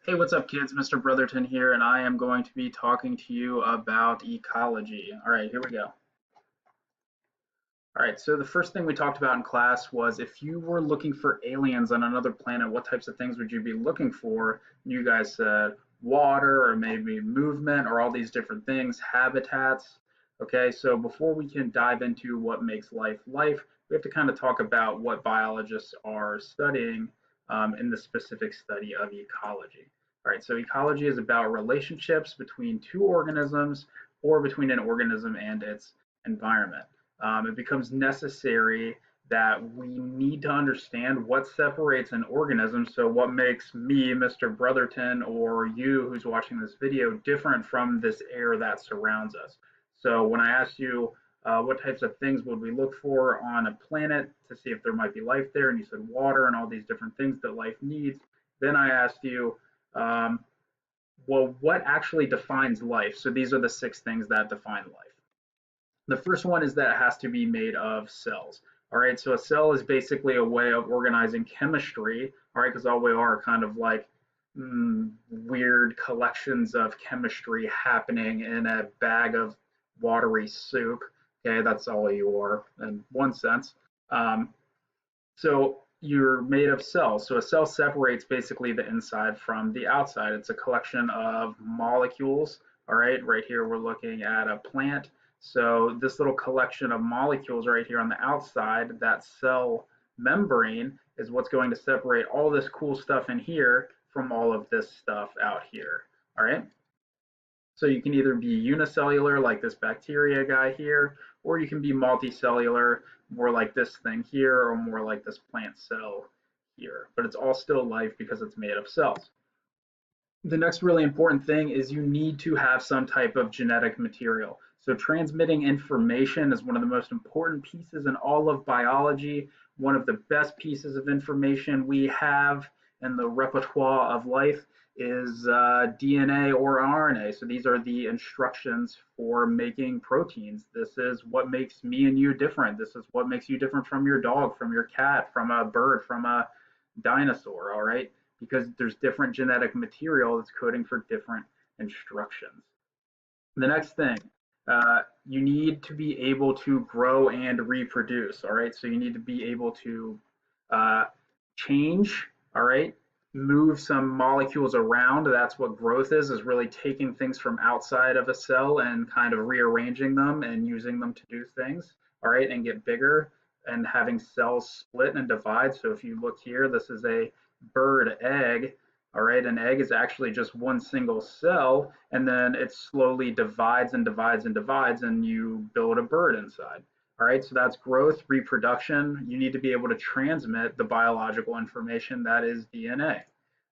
Hey, what's up, kids? Mr. Brotherton here, and I am going to be talking to you about ecology. All right, here we go. All right, so the first thing we talked about in class was if you were looking for aliens on another planet, what types of things would you be looking for? You guys said water, or maybe movement, or all these different things, habitats. Okay, so before we can dive into what makes life life, we have to kind of talk about what biologists are studying in the specific study of ecology. All right, so ecology is about relationships between two organisms or between an organism and its environment. It becomes necessary that we need to understand what separates an organism. So what makes me, Mr. Brotherton, or you who's watching this video different from this air that surrounds us. So when I asked you what types of things would we look for on a planet to see if there might be life there, and you said water and all these different things that life needs, then I asked you, well, what actually defines life? So these are the 6 things that define life. The first one is that it has to be made of cells. All right, so a cell is basically a way of organizing chemistry. All right, because all we are kind of like weird collections of chemistry happening in a bag of watery soup. Okay, that's all you are in one sense. Um, so you're made of cells. So a cell separates basically the inside from the outside. It's a collection of molecules. All right, right here we're looking at a plant. So this little collection of molecules right here on the outside, that cell membrane, is what's going to separate all this cool stuff in here from all of this stuff out here. All right. So you can either be unicellular, like this bacteria guy here, or you can be multicellular, more like this thing here, or more like this plant cell here. But it's all still life because it's made of cells. The next really important thing is you need to have some type of genetic material. So transmitting information is one of the most important pieces in all of biology. One of the best pieces of information we have in the repertoire of life is DNA or RNA. So these are the instructions for making proteins. This is what makes me and you different. This is what makes you different from your dog, from your cat, from a bird, from a dinosaur, all right? Because there's different genetic material that's coding for different instructions. The next thing, you need to be able to grow and reproduce, all right? So you need to be able to uh, change, all right? Move some molecules around. That's what growth is really taking things from outside of a cell and kind of rearranging them and using them to do things, all right, and get bigger and having cells split and divide. So if you look here, this is a bird egg. All right, an egg is actually just one single cell, and then it slowly divides and divides and divides, and you build a bird inside. All right, so that's growth, reproduction. You need to be able to transmit the biological information that is DNA.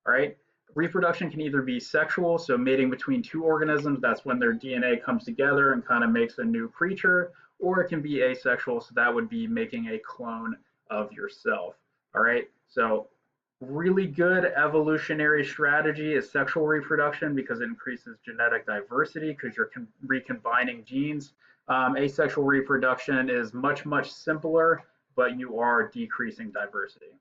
All right, reproduction can either be sexual, so mating between two organisms, that's when their DNA comes together and kind of makes a new creature, or it can be asexual, so that would be making a clone of yourself. All right, so really good evolutionary strategy is sexual reproduction because it increases genetic diversity because you're recombining genes. Asexual reproduction is much, much simpler, but you are decreasing diversity.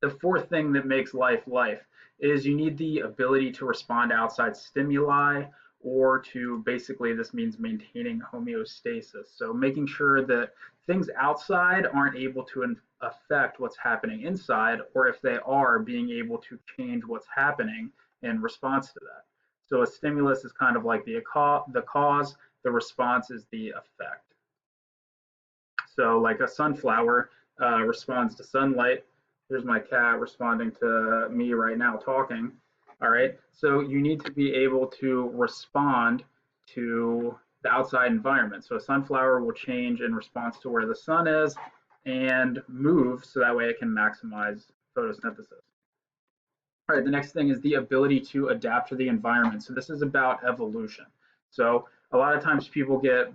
The fourth thing that makes life life is you need the ability to respond to outside stimuli, or to basically, this means maintaining homeostasis. So making sure that things outside aren't able to affect what's happening inside, or if they are, being able to change what's happening in response to that. So a stimulus is kind of like the cause, the response is the effect. So like a sunflower responds to sunlight. Here's my cat responding to me right now talking. All right, so you need to be able to respond to the outside environment. So a sunflower will change in response to where the sun is and move so that way it can maximize photosynthesis. All right, the next thing is the ability to adapt to the environment. So this is about evolution. So a lot of times people get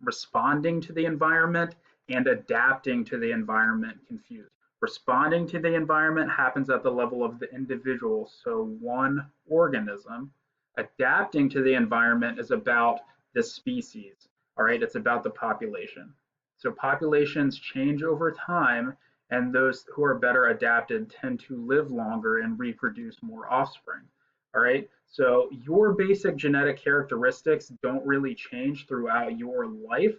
responding to the environment and adapting to the environment confused. Responding to the environment happens at the level of the individual, so one organism. Adapting to the environment is about the species, all right? It's about the population. So populations change over time, and those who are better adapted tend to live longer and reproduce more offspring. All right. So your basic genetic characteristics don't really change throughout your life,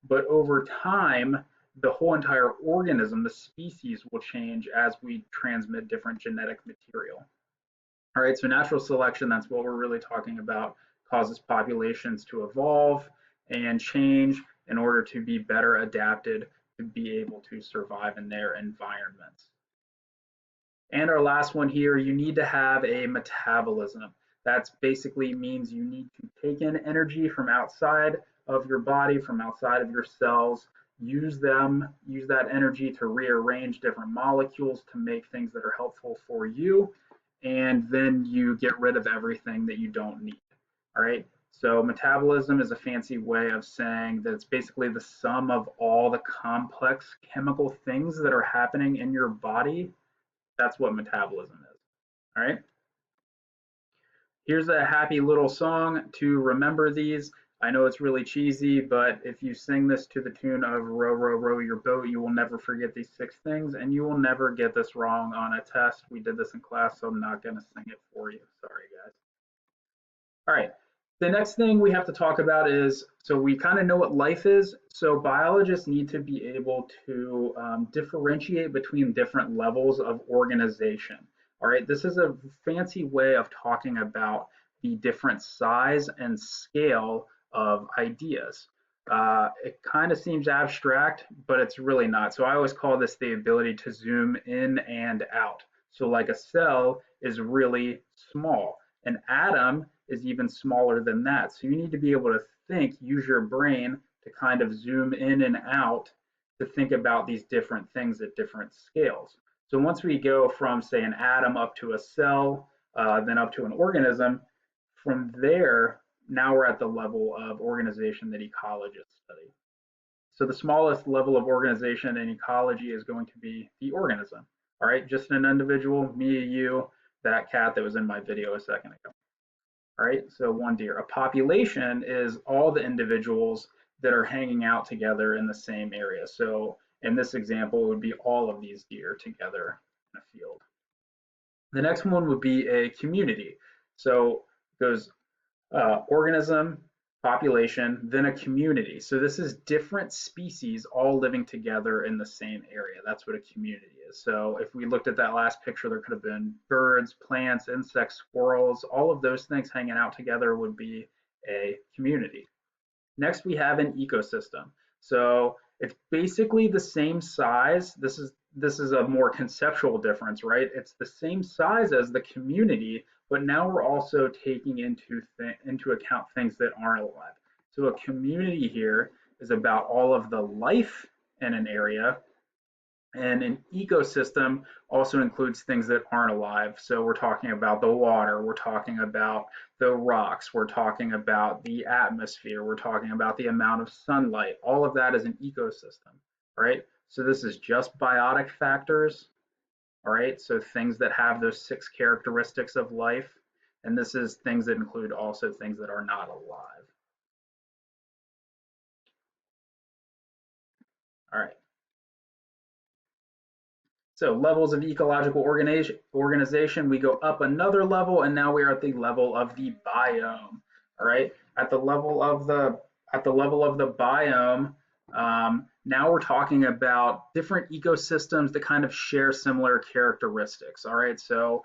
but over time, the whole entire organism, the species, will change as we transmit different genetic material. All right. So natural selection, that's what we're really talking about, causes populations to evolve and change in order to be better adapted to be able to survive in their environments. And our last one here, you need to have a metabolism. That basically means you need to take in energy from outside of your body, from outside of your cells, use that energy to rearrange different molecules to make things that are helpful for you, and then you get rid of everything that you don't need. All right. So metabolism is a fancy way of saying that it's basically the sum of all the complex chemical things that are happening in your body. That's what metabolism is. All right. Here's a happy little song to remember these. I know it's really cheesy, but if you sing this to the tune of Row, Row, Row Your Boat, you will never forget these 6 things, and you will never get this wrong on a test. We did this in class, so I'm not going to sing it for you. Sorry, guys. All right. The next thing we have to talk about is, so we kind of know what life is. So biologists need to be able to differentiate between different levels of organization. All right. This is a fancy way of talking about the different size and scale of ideas. It kind of seems abstract, but it's really not. So I always call this the ability to zoom in and out. So like a cell is really small. An atom is even smaller than that. So you need to be able to think, use your brain to kind of zoom in and out to think about these different things at different scales. So once we go from, say, an atom up to a cell, then up to an organism, from there, now we're at the level of organization that ecologists study. So the smallest level of organization in ecology is going to be the organism. All right, just an individual, me, you, that cat that was in my video a second ago. All right, so one deer. A population is all the individuals that are hanging out together in the same area. So in this example, it would be all of these deer together in a field. The next one would be a community. So it goes organism, population, then a community. So this is different species all living together in the same area. That's what a community is. So if we looked at that last picture, there could have been birds, plants, insects, squirrels, all of those things hanging out together would be a community. Next, we have an ecosystem. So it's basically the same size. This is a more conceptual difference, right? It's the same size as the community, but now we're also taking into account things that aren't alive. So a community here is about all of the life in an area, and an ecosystem also includes things that aren't alive. So we're talking about the water, we're talking about the rocks, we're talking about the atmosphere, we're talking about the amount of sunlight. All of that is an ecosystem, right? So this is just biotic factors, all right? So things that have those 6 characteristics of life. And this is things that include also things that are not alive. All right. So levels of ecological organization, we go up another level, and now we are at the level of the biome. All right, at the level of the biome, now we're talking about different ecosystems that kind of share similar characteristics. All right, so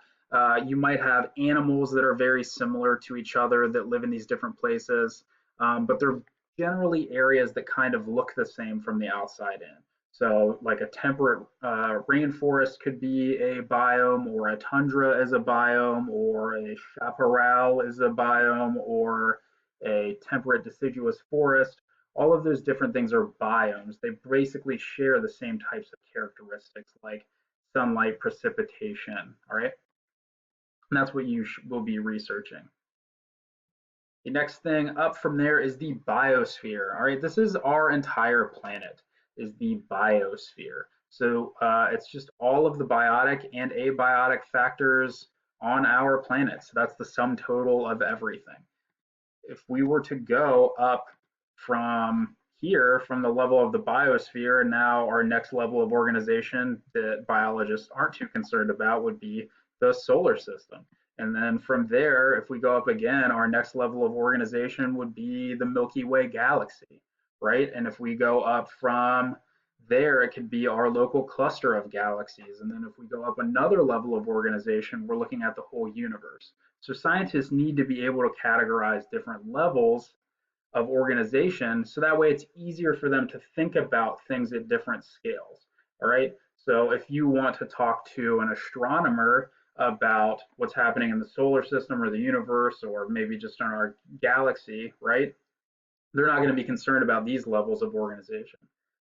you might have animals that are very similar to each other that live in these different places, but they're generally areas that kind of look the same from the outside in. So like a temperate rainforest could be a biome, or a tundra is a biome, or a chaparral is a biome, or a temperate deciduous forest. All of those different things are biomes. They basically share the same types of characteristics like sunlight, precipitation, all right? And that's what you will be researching. The next thing up from there is the biosphere. All right, this is our entire planet, is the biosphere. So it's just all of the biotic and abiotic factors on our planet. So that's the sum total of everything. If we were to go up from here, from the level of the biosphere, now our next level of organization that biologists aren't too concerned about would be the solar system. And then from there, if we go up again, our next level of organization would be the Milky Way galaxy, right? And if we go up from there, it could be our local cluster of galaxies. And then if we go up another level of organization, we're looking at the whole universe. So scientists need to be able to categorize different levels of organization so that way it's easier for them to think about things at different scales. All right. So if you want to talk to an astronomer about what's happening in the solar system or the universe or maybe just in our galaxy, right? They're not going to be concerned about these levels of organization.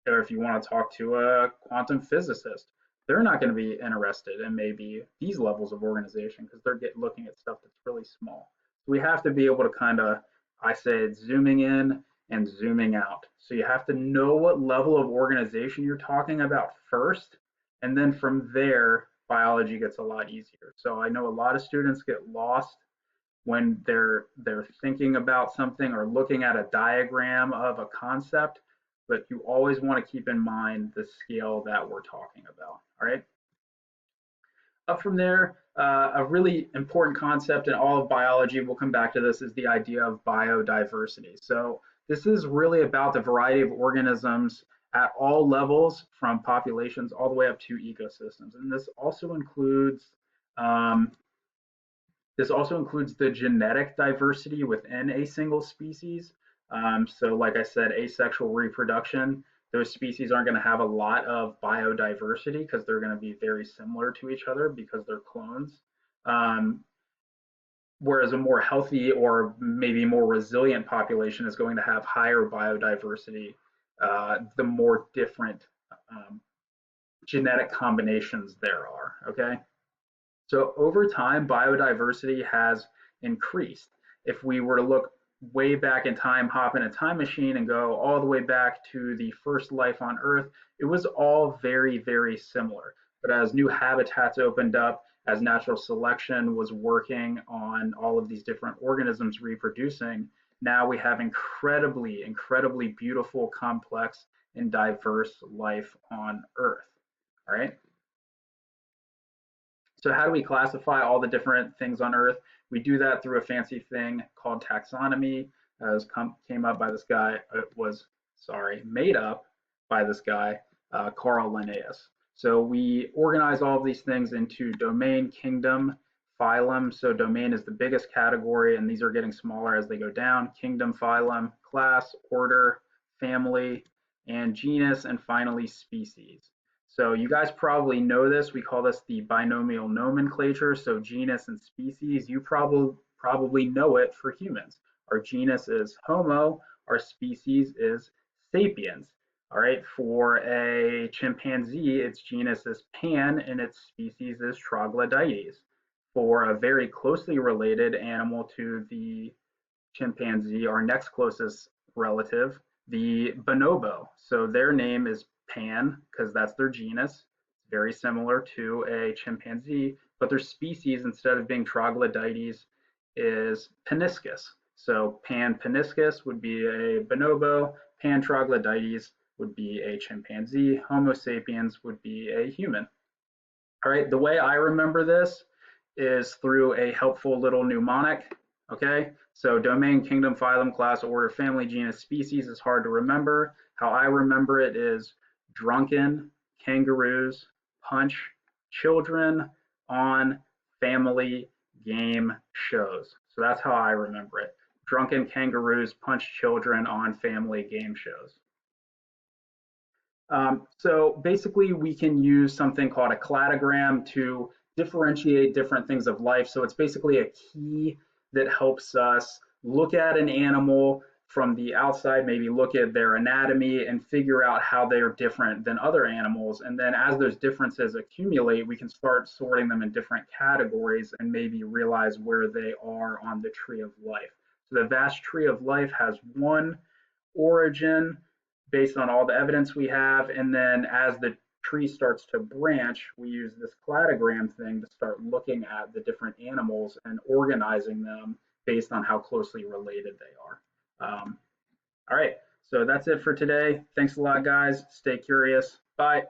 Or if you want to talk to a quantum physicist, they're not going to be interested in maybe these levels of organization because they're looking at stuff that's really small. So we have to be able to kind of, I say it's zooming in and zooming out. So you have to know what level of organization you're talking about first, and then from there, biology gets a lot easier. So I know a lot of students get lost when they're thinking about something or looking at a diagram of a concept, but you always want to keep in mind the scale that we're talking about. All right. Up from there, a really important concept in all of biology, we'll come back to this, is the idea of biodiversity. So this is really about the variety of organisms at all levels, from populations all the way up to ecosystems. And um, this also includes the genetic diversity within a single species. So like I said, asexual reproduction, those species aren't going to have a lot of biodiversity because they're going to be very similar to each other because they're clones. Um, Whereas a more healthy or maybe more resilient population is going to have higher biodiversity, the more different um, genetic combinations there are, okay? So over time, biodiversity has increased. If we were to look way back in time, hop in a time machine and go all the way back to the first life on Earth, it was all very, very similar. But as new habitats opened up, as natural selection was working on all of these different organisms reproducing, now we have incredibly, incredibly beautiful, complex, and diverse life on Earth. All right. So how do we classify all the different things on Earth? We do that through a fancy thing called taxonomy. Came up by this guy. It was, sorry, made up by this guy, Carl Linnaeus. So we organize all of these things into domain, kingdom, phylum. So domain is the biggest category, and these are getting smaller as they go down. Kingdom, phylum, class, order, family, and genus, and finally species. So you guys probably know this. We call this the binomial nomenclature. So genus and species, you probably know it for humans. Our genus is Homo, our species is Sapiens. All right, for a chimpanzee, its genus is Pan and its species is Troglodytes. For a very closely related animal to the chimpanzee, our next closest relative, the bonobo. So their name is Pan because that's their genus. It's very similar to a chimpanzee, but their species, instead of being Troglodytes, is Paniscus. So Pan paniscus would be a bonobo, Pan Troglodytes would be a chimpanzee, Homo sapiens would be a human. All right, the way I remember this is through a helpful little mnemonic. Okay, so domain, kingdom, phylum, class, order, family, genus, species is hard to remember. How I remember it is drunken, kangaroos, punch, children, on, family, game, shows. So that's how I remember it. Drunken, kangaroos, punch, children, on, family, game, shows. So basically, we can use something called a cladogram to differentiate different things of life. So it's basically a key that helps us look at an animal from the outside, maybe look at their anatomy and figure out how they're different than other animals. And then as those differences accumulate, we can start sorting them in different categories and maybe realize where they are on the tree of life. So the vast tree of life has one origin based on all the evidence we have. And then as the tree starts to branch, we use this cladogram thing to start looking at the different animals and organizing them based on how closely related they are. All right, so that's it for today. Thanks a lot, guys. Stay curious. Bye.